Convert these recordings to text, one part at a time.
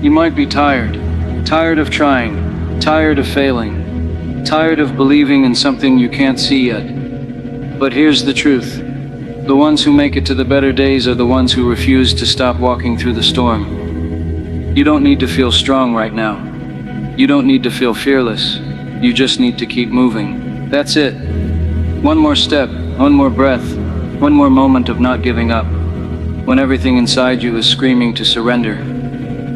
You might be tired. Tired of trying. Tired of failing. Tired of believing in something you can't see yet. But here's the truth. The ones who make it to the better days are the ones who refuse to stop walking through the storm. You don't need to feel strong right now. You don't need to feel fearless. You just need to keep moving. That's it. One more step, one more breath, one more moment of not giving up. When everything inside you is screaming to surrender.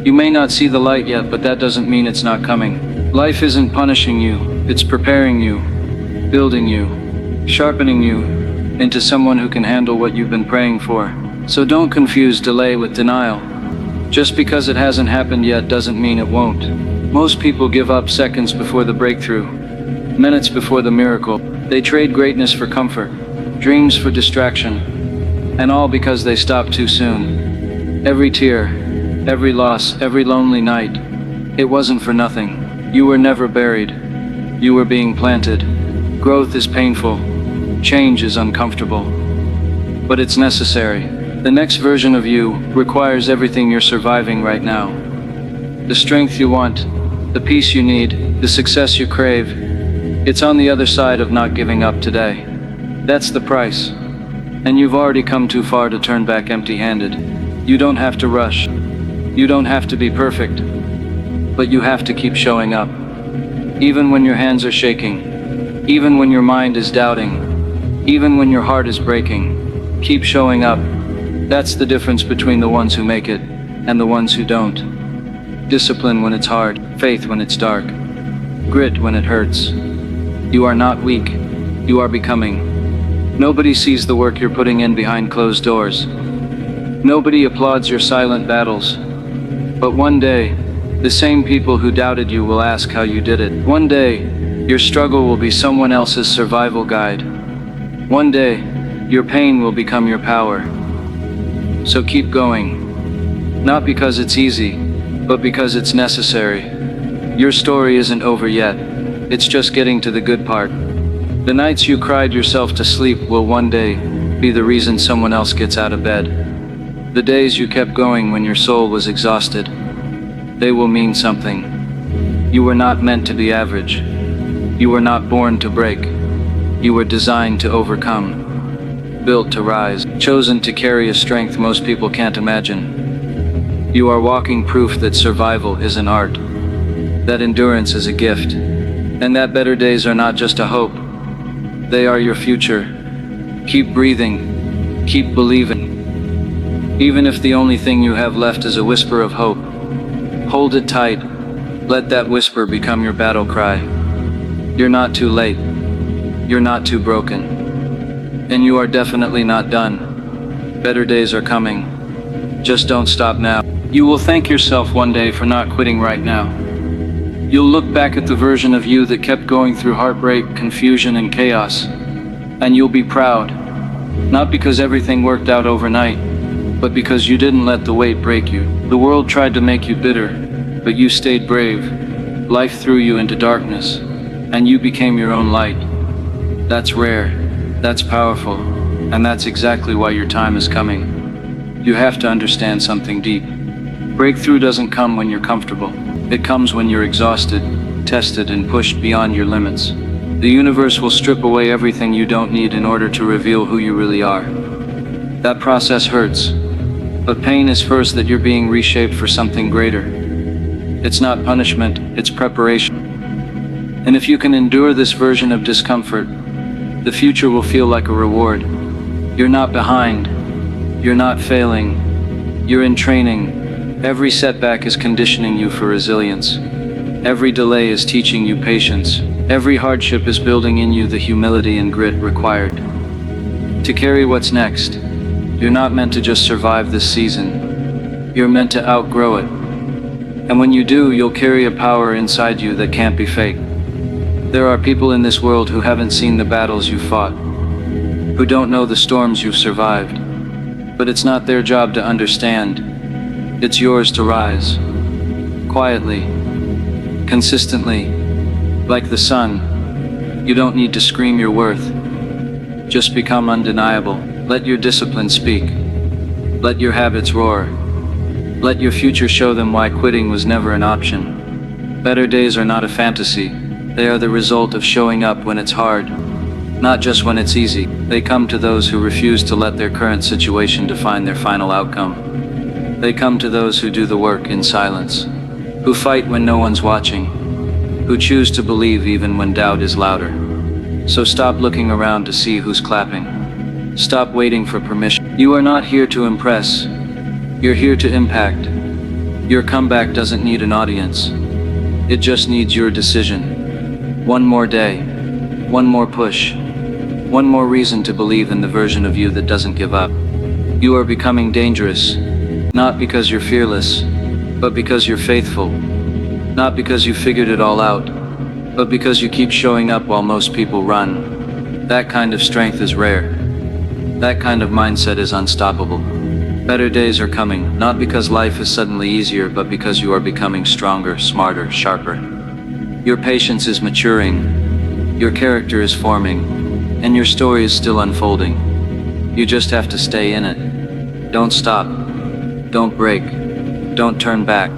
You may not see the light yet, but that doesn't mean it's not coming. Life isn't punishing you, it's preparing you, building you, sharpening you into someone who can handle what you've been praying for. So don't confuse delay with denial. Just because it hasn't happened yet doesn't mean it won't. Most people give up seconds before the breakthrough, minutes before the miracle. They trade greatness for comfort, dreams for distraction, and all because they stopped too soon. Every tear, every loss, every lonely night, it wasn't for nothing. You were never buried. You were being planted. Growth is painful. Change is uncomfortable. But it's necessary. The next version of you requires everything you're surviving right now. The strength you want, the peace you need, the success you crave. It's on the other side of not giving up today. That's the price. And you've already come too far to turn back empty-handed. You don't have to rush. You don't have to be perfect. But you have to keep showing up. Even when your hands are shaking. Even when your mind is doubting. Even when your heart is breaking. Keep showing up. That's the difference between the ones who make it and the ones who don't. Discipline when it's hard. Faith when it's dark. Grit when it hurts. You are not weak. You are becoming. Nobody sees the work you're putting in behind closed doors. Nobody applauds your silent battles. But one day, the same people who doubted you will ask how you did it. One day, your struggle will be someone else's survival guide. One day, your pain will become your power. So keep going. Not because it's easy, but because it's necessary. Your story isn't over yet. It's just getting to the good part. The nights you cried yourself to sleep will one day be the reason someone else gets out of bed. The days you kept going when your soul was exhausted, they will mean something. You were not meant to be average. You were not born to break. You were designed to overcome, built to rise, chosen to carry a strength most people can't imagine. You are walking proof that survival is an art, that endurance is a gift, and that better days are not just a hope. They are your future. Keep breathing. Keep believing. Even if the only thing you have left is a whisper of hope, hold it tight. Let that whisper become your battle cry. You're not too late. You're not too broken. And you are definitely not done. Better days are coming. Just don't stop now. You will thank yourself one day for not quitting right now. You'll look back at the version of you that kept going through heartbreak, confusion, and chaos, and you'll be proud. Not because everything worked out overnight, but because you didn't let the weight break you. The world tried to make you bitter, but you stayed brave. Life threw you into darkness, and you became your own light. That's rare, that's powerful, and that's exactly why your time is coming. You have to understand something deep. Breakthrough doesn't come when you're comfortable. It comes when you're exhausted, tested, and pushed beyond your limits. The universe will strip away everything you don't need in order to reveal who you really are. That process hurts, but pain is first that you're being reshaped for something greater. It's not punishment, it's preparation. And if you can endure this version of discomfort, the future will feel like a reward. You're not behind. You're not failing. You're in training. Every setback is conditioning you for resilience. Every delay is teaching you patience. Every hardship is building in you the humility and grit required to carry what's next. You're not meant to just survive this season. You're meant to outgrow it. And when you do, you'll carry a power inside you that can't be faked. There are people in this world who haven't seen the battles you've fought, who don't know the storms you've survived. But it's not their job to understand. It's yours to rise. Quietly. Consistently. Like the sun. You don't need to scream your worth. Just become undeniable. Let your discipline speak. Let your habits roar. Let your future show them why quitting was never an option. Better days are not a fantasy. They are the result of showing up when it's hard, not just when it's easy. They come to those who refuse to let their current situation define their final outcome. They come to those who do the work in silence, who fight when no one's watching, who choose to believe even when doubt is louder. So stop looking around to see who's clapping. Stop waiting for permission. You are not here to impress. You're here to impact. Your comeback doesn't need an audience. It just needs your decision. One more day, one more push, one more reason to believe in the version of you that doesn't give up. You are becoming dangerous, not because you're fearless, but because you're faithful. Not because you figured it all out, but because you keep showing up while most people run. That kind of strength is rare. That kind of mindset is unstoppable. Better days are coming, not because life is suddenly easier, but because you are becoming stronger, smarter, sharper. Your patience is maturing, your character is forming, and your story is still unfolding. You just have to stay in it. Don't stop. Don't break. Don't turn back.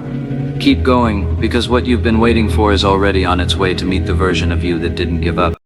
Keep going, because what you've been waiting for is already on its way to meet the version of you that didn't give up.